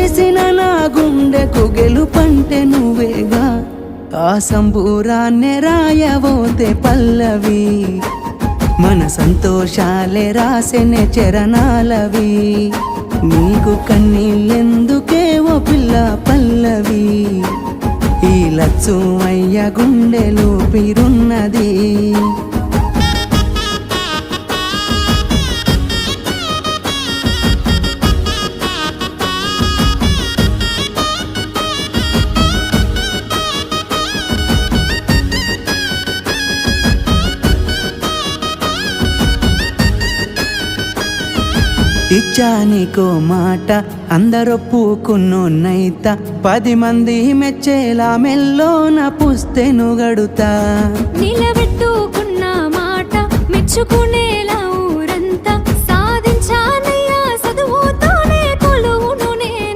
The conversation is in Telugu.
చేసిన నా గుండెకు గెలుపంటే నువ్వేగా ఆ సంబూరాన్నే రాయవోతే పల్లవి మన సంతోషాలే రాసెనే చరణాలవి నీకు కన్నీళ్ళెందుకే ఓ పిల్ల పల్లవి ఈ లచ్చుమయ్య గుండెలు పిరున్నది ఇచ్చా నీకో మాట అందరొప్పుకున్నోన్నైత 10 మంది మెచ్చేలా మెల్లోన పుస్తెను గడుతా నిలబెట్టుకున్న మాట మెచ్చుకునే